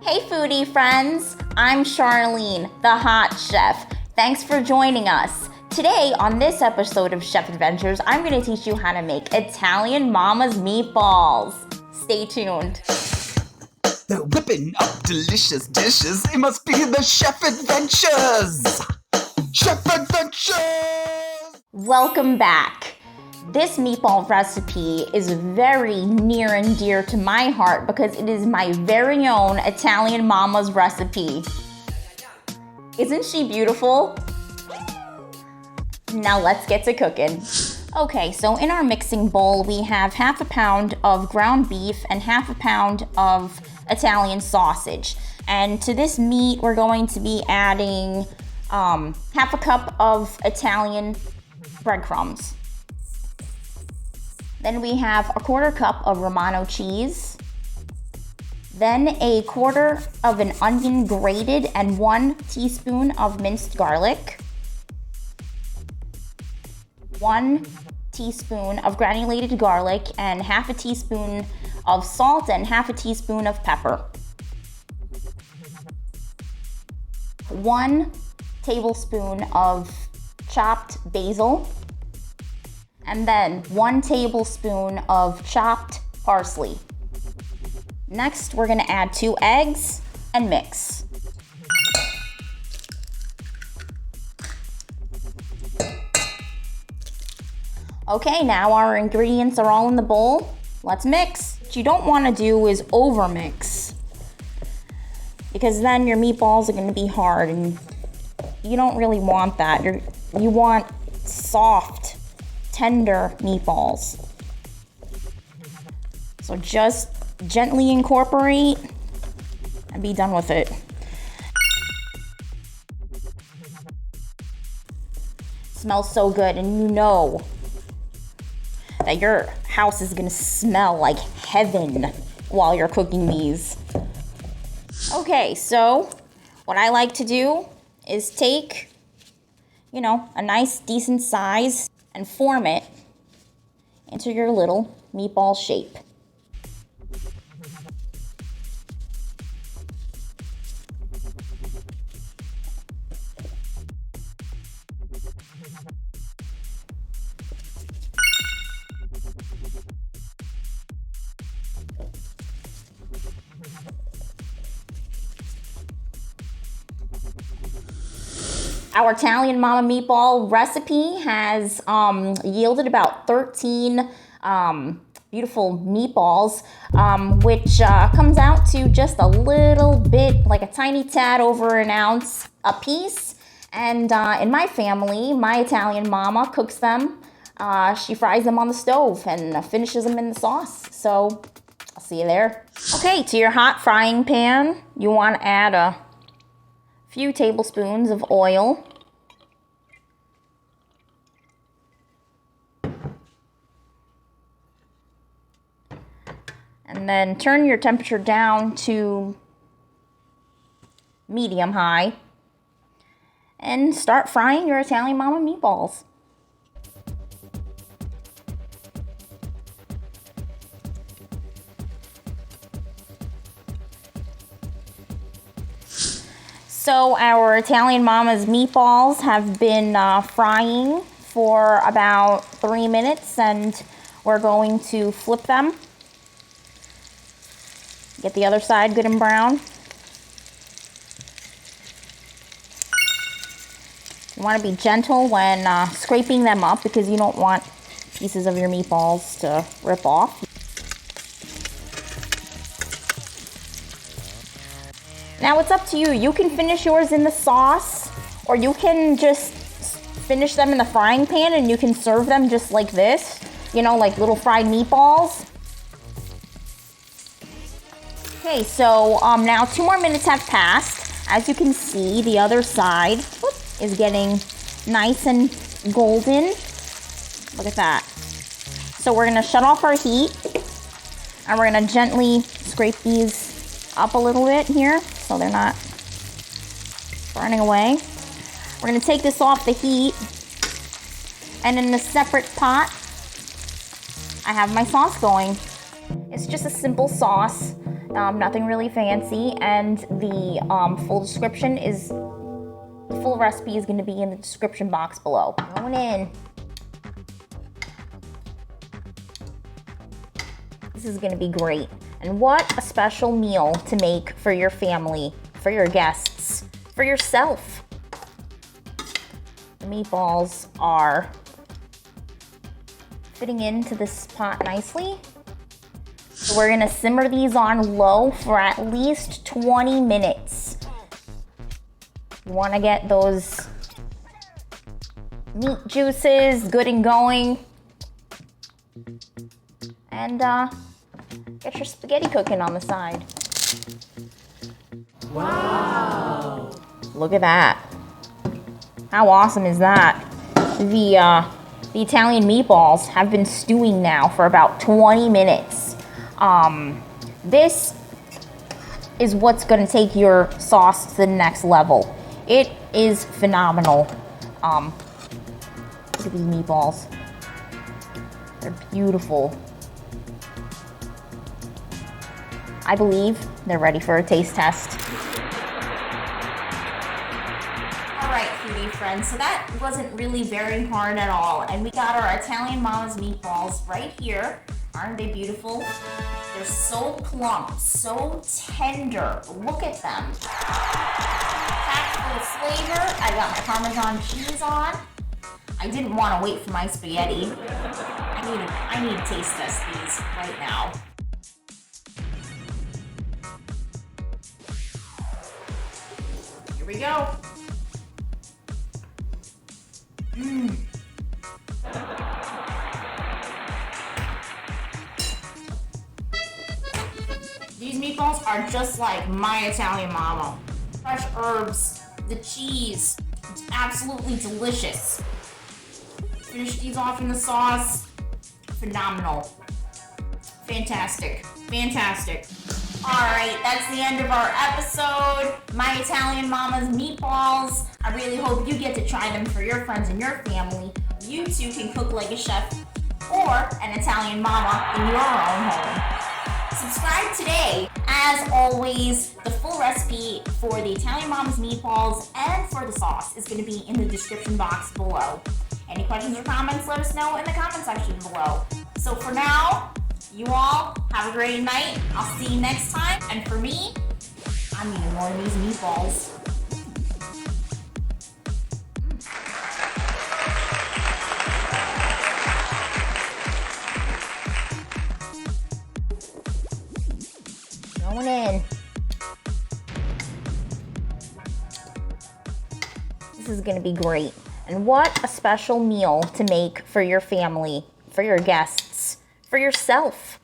Hey foodie friends, I'm Charlene, the hot chef. Thanks for joining us. Today on this episode of Chef Adventures, I'm going to teach you how to make Italian mama's meatballs. Stay tuned. They're whipping up delicious dishes. It must be the Chef Adventures! Chef Adventures! Welcome back. This meatball recipe is very near and dear to my heart because it is my very own Italian mama's recipe. Isn't she beautiful? Now let's get to cooking. Okay, so in our mixing bowl, we have half a pound of ground beef and half a pound of Italian sausage. And to this meat, we're going to be adding half a cup of Italian breadcrumbs. Then we have a quarter cup of Romano cheese. Then a quarter of an onion grated and 1 teaspoon of minced garlic. 1 teaspoon of granulated garlic and half a teaspoon of salt and half a teaspoon of pepper. 1 tablespoon of chopped basil. And then 1 tablespoon of chopped parsley. Next, we're gonna add 2 eggs and mix. Okay, now our ingredients are all in the bowl. Let's mix. What you don't wanna do is overmix, because then your meatballs are gonna be hard and you don't really want that. You want soft, tender meatballs. So just gently incorporate and be done with it. Smells so good, and you know that your house is gonna smell like heaven while you're cooking these. Okay, so what I like to do is take, a nice decent size and form it into your little meatball shape. Our Italian Mama Meatball recipe has yielded about 13 beautiful meatballs, which comes out to just a little bit, like a tiny tad over an ounce a piece. And in my family, my Italian mama cooks them. She fries them on the stove and finishes them in the sauce. So I'll see you there. Okay, to your hot frying pan, you want to add a few tablespoons of oil. And then turn your temperature down to medium high and start frying your Italian Mama meatballs. So our Italian Mama's meatballs have been frying for about 3 minutes, and we're going to flip them. Get the other side good and brown. You want to be gentle when scraping them up because you don't want pieces of your meatballs to rip off. Now it's up to you. You can finish yours in the sauce, or you can just finish them in the frying pan and you can serve them just like this, like little fried meatballs. Okay, so now 2 more minutes have passed. As you can see, the other side is getting nice and golden. Look at that. So we're gonna shut off our heat and we're gonna gently scrape these up a little bit here so they're not burning away. We're gonna take this off the heat, and in a separate pot, I have my sauce going. It's just a simple sauce, nothing really fancy, and the full recipe is going to be in the description box below. Going in. This is going to be great. And what a special meal to make for your family, for your guests, for yourself. The meatballs are fitting into this pot nicely. So we're gonna simmer these on low for at least 20 minutes. You wanna get those meat juices good and going. And get your spaghetti cooking on the side. Wow! Look at that. How awesome is that? The Italian meatballs have been stewing now for about 20 minutes. This is what's gonna take your sauce to the next level. It is phenomenal. Look at these meatballs. They're beautiful. I believe they're ready for a taste test. All right, foodie friends, so that wasn't really very hard at all. And we got our Italian Mama's meatballs right here. Aren't they beautiful? They're so plump, so tender. Look at them. Packed full of flavor. I got my Parmesan cheese on. I didn't want to wait for my spaghetti. I need to taste test these right now. Here we go. These meatballs are just like my Italian mama. Fresh herbs, the cheese, it's absolutely delicious. Finish these off in the sauce. Phenomenal. Fantastic. Fantastic. Alright, that's the end of our episode. My Italian Mama's meatballs. I really hope you get to try them for your friends and your family. You too can cook like a chef or an Italian mama in your own home. Subscribe today. As always, the full recipe for the Italian Mama's meatballs and for the sauce is going to be in the description box below. Any questions or comments, let us know in the comment section below. So for now, you all have a great night. I'll see you next time. And for me, I'm eating more of these meatballs. Going in. This is gonna be great. And what a special meal to make for your family, for your guests, for yourself.